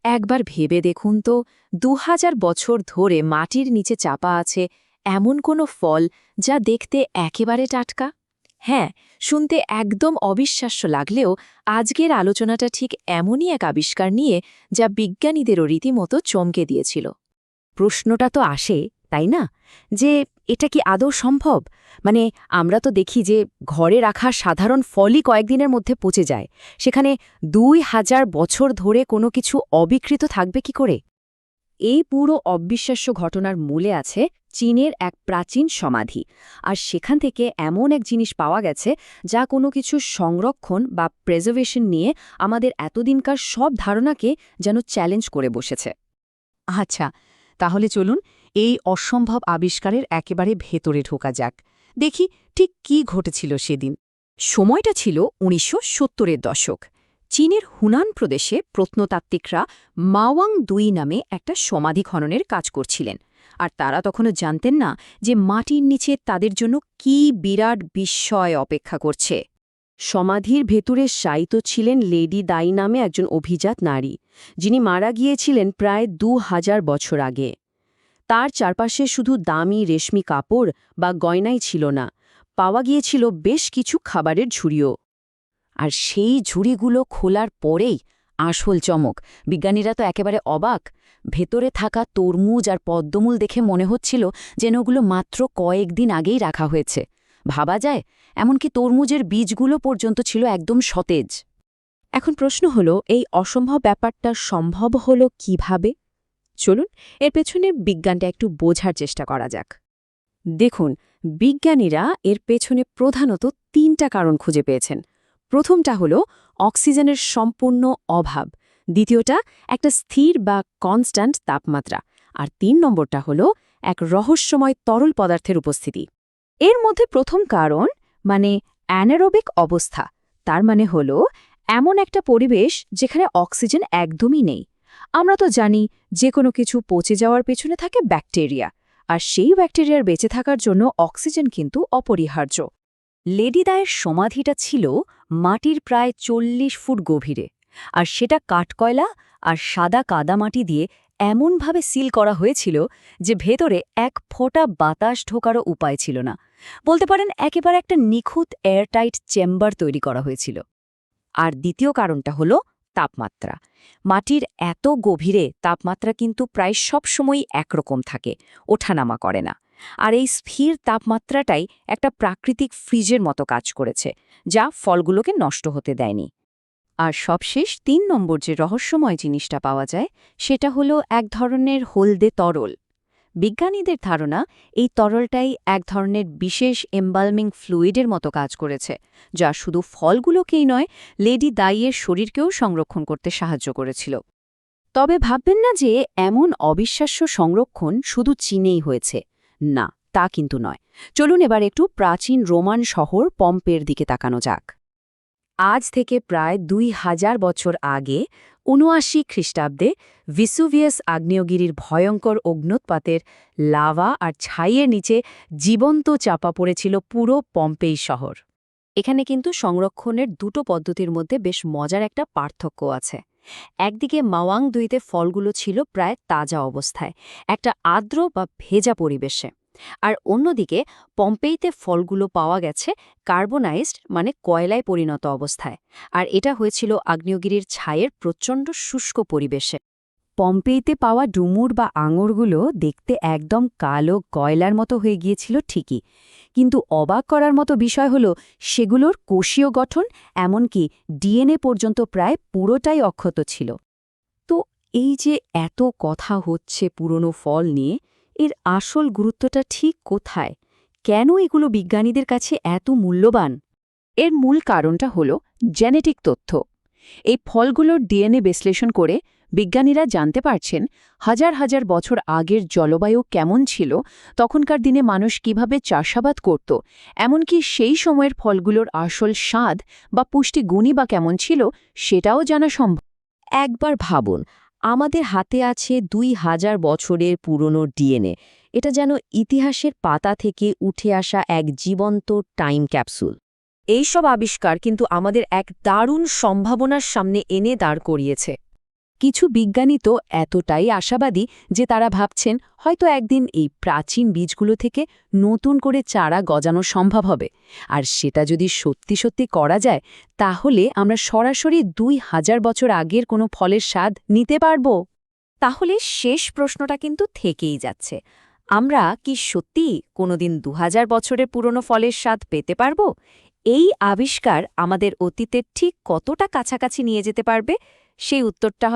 একবার ভেবে দেখুন তো ২০০০ বছর ধরে মাটির নিচে চাপা আছে এমন কোনো ফল যা দেখতে একেবারে টাটকা। হ্যাঁ, শুনতে একদম অবিশ্বাস্য লাগলেও আজকের আলোচনাটা ঠিক এমনই এক আবিষ্কার নিয়ে যা বিজ্ঞানীদেরও রীতিমতো চমকে দিয়েছিল। প্রশ্নটা তো আসে, তাই না? যে এটা কি আদৌ সম্ভব? মানে আমরা তো দেখি যে ঘরে রাখা সাধারণ ফলই কয়েকদিনের মধ্যে পচে যায়। সেখানে ২০০০ বছর ধরে কোনো কিছু অবিকৃত থাকবে কি করে? এই পুরো অবিশ্বাস্য ঘটনার মূলে আছে চীনের এক প্রাচীন সমাধি। আর সেখান থেকে এমন এক জিনিস পাওয়া গেছে যা কোনো কিছু সংরক্ষণ বা প্রেজার্ভেশন নিয়ে আমাদের এতদিনকার সব ধারণাকে যেন চ্যালেঞ্জ করে বসেছে। আচ্ছা, তাহলে চলুন এই অসম্ভব আবিষ্কারের একেবারে ভেতরে ঢোকা যাক। দেখি ঠিক কি ঘটেছিল সেদিন। সময়টা ছিল ১৯৭০-এর দশক। চীনের হুনান প্রদেশে প্রত্নতাত্ত্বিকরা মাওয়াং-২ নামে একটা সমাধি খননের কাজ করছিলেন। আর তারা তখনও জানতেন না যে মাটির নিচে তাদের জন্য কি বিরাট বিস্ময় অপেক্ষা করছে। সমাধির ভেতরে শায়িত ছিলেন লেডি দাই নামে একজন অভিজাত নারী, যিনি মারা গিয়েছিলেন প্রায় ২০০০ বছর আগে। তার চারপাশে শুধু দামি রেশমি কাপড় বা গয়নাই ছিল না, পাওয়া গিয়েছিল বেশ কিছু খাবারের ঝুড়িও। আর সেই ঝুড়িগুলো খোলার পরেই আসল চমক। বিজ্ঞানীরা তো একেবারে অবাক। ভেতরে থাকা তরমুজ আর পদ্মমূল দেখে মনে হচ্ছিল যেন ওগুলো মাত্র কয়েকদিন আগেই রাখা হয়েছে। ভাবা যায়, এমনকি তরমুজের বীজগুলো পর্যন্ত ছিল একদম সতেজ। এখন প্রশ্ন হলো, এই অসম্ভব ব্যাপারটা সম্ভব হলো কিভাবে? চলুন এর পেছনে বিজ্ঞানটা একটু বোঝার চেষ্টা করা যাক। দেখুন, বিজ্ঞানীরা এর পেছনে প্রধানত ৩টা কারণ খুঁজে পেয়েছেন। প্রথমটা হলো অক্সিজেনের সম্পূর্ণ অভাব, দ্বিতীয়টা একটা স্থির বা কনস্ট্যান্ট তাপমাত্রা, আর ৩ নম্বরটা হলো এক রহস্যময় তরল পদার্থের উপস্থিতি। এর মধ্যে প্রথম কারণ মানে অ্যানারোবিক অবস্থা, তার মানে হলো এমন একটা পরিবেশ যেখানে অক্সিজেন একদমই নেই। আমরা তো জানি যে কোনো কিছু পচে যাওয়ার পেছনে থাকে ব্যাকটেরিয়া, আর সেই ব্যাকটেরিয়ার বেঁচে থাকার জন্য অক্সিজেন কিন্তু অপরিহার্য। লেডি দায়ের সমাধিটা ছিল মাটির প্রায় ৪০ ফুট গভীরে, আর সেটা কাঠকয়লা আর সাদা কাদামাটি দিয়ে এমনভাবে সিল করা হয়েছিল যে ভেতরে এক ফোঁটা বাতাস ঢোকারও উপায় ছিল না। বলতে পারেন একেবারে একটা নিখুঁত এয়ারটাইট চেম্বার তৈরি করা হয়েছিল। আর দ্বিতীয় কারণটা হলো তাপমাত্রা। মাটির এত গভীরে তাপমাত্রা কিন্তু প্রায় সবসময়ই একরকম থাকে, ওঠানামা করে না। আর এই স্থির তাপমাত্রাটাই একটা প্রাকৃতিক ফ্রিজের মতো কাজ করেছে, যা ফলগুলোকে নষ্ট হতে দেয়নি। আর সবশেষ ৩ নম্বর যে রহস্যময় জিনিসটা পাওয়া যায় সেটা হলো এক ধরনের হলদে তরল। বিজ্ঞানীদের ধারণা এই তরলটাই এক ধরনের বিশেষ এমবালমিং ফ্লুইডের মতো কাজ করেছে, যা শুধু ফলগুলোকেই নয়, লেডি দাইয়ের শরীরকেও সংরক্ষণ করতে সাহায্য করেছিল। তবে ভাববেন না যে এমন অবিশ্বাস্য সংরক্ষণ শুধু চীনেই হয়েছে। না, তা কিন্তু নয়। চলুন এবার একটু প্রাচীন রোমান শহর পম্পের দিকে তাকানো যাক। আজ থেকে প্রায় ২০০০ বছর আগে ৭৯ খ্রিস্টাব্দে ভিসুভিয়াস আগ্নেয়গিরির ভয়ঙ্কর অগ্ন্যুৎপাতের লাভা আর ছাইয়ের নিচে জীবন্ত চাপা পড়েছিল পুরো পম্পেই শহর। এখানে কিন্তু সংরক্ষণের দুটো পদ্ধতির মধ্যে বেশ মজার একটা পার্থক্য আছে। একদিকে মাওয়াং-২তে ফলগুলো ছিল প্রায় তাজা অবস্থায়, একটা আর্দ্র বা ভেজা পরিবেশে। আর অন্যদিকে পম্পেইতে ফলগুলো পাওয়া গেছে কার্বনাইজড মানে কয়লায় পরিণত অবস্থায়। আর এটা হয়েছিল আগ্নেয়গিরির ছায়ের প্রচণ্ড শুষ্ক পরিবেশে। পম্পেইতে পাওয়া ডুমুর বা আঙুরগুলো দেখতে একদম কালো কয়লার মতো হয়ে গিয়েছিল ঠিকই, কিন্তু অবাক করার মতো বিষয় হলো সেগুলোর কোষীয় গঠন, এমনকি ডিএনএ পর্যন্ত প্রায় পুরোটাই অক্ষত ছিল। তো এই যে এত কথা হচ্ছে পুরনো ফল নিয়ে, এর আসল গুরুত্বটা ঠিক কোথায়? কেন এগুলো বিজ্ঞানীদের কাছে এত মূল্যবান? এর মূল কারণটা হলো জেনেটিক তথ্য। এই ফলগুলোর ডিএনএ বিশ্লেষণ করে বিজ্ঞানীরা জানতে পারছেন হাজার হাজার বছর আগের জলবায়ু কেমন ছিল, তখনকার দিনে মানুষ কিভাবে চাষাবাদ করত, এমনকি সেই সময়ের ফলগুলোর আসল স্বাদ বা পুষ্টিগুণই বা কেমন ছিল সেটাও জানা সম্ভব। একবার ভাবুন, আমাদের হাতে আছে ২০০০ বছরের পুরনো ডিএনএ। এটা যেন ইতিহাসের পাতা থেকে উঠে আসা এক জীবন্ত টাইম ক্যাপসুল। এইসব আবিষ্কার কিন্তু আমাদের এক দারুণ সম্ভাবনার সামনে এনে দাঁড় করিয়েছে। কিছু বিজ্ঞানী তো এতটাই আশাবাদী যে তারা ভাবছেন হয়তো একদিন এই প্রাচীন বীজগুলো থেকে নতুন করে চারা গজানো সম্ভব হবে। আর সেটা যদি সত্যি সত্যি করা যায়, তাহলে আমরা সরাসরি ২,০০০ বছর আগের কোনো ফলের স্বাদ নিতে পারব। তাহলে শেষ প্রশ্নটা কিন্তু থেকেই যাচ্ছে, আমরা কি সত্যি কোনোদিন ২০০০ বছরের পুরনো ফলের স্বাদ পেতে পারব? এই আবিষ্কার আমাদের অতীতের ঠিক কতটা কাছাকাছি নিয়ে যেতে পারবে? সেই উত্তরটা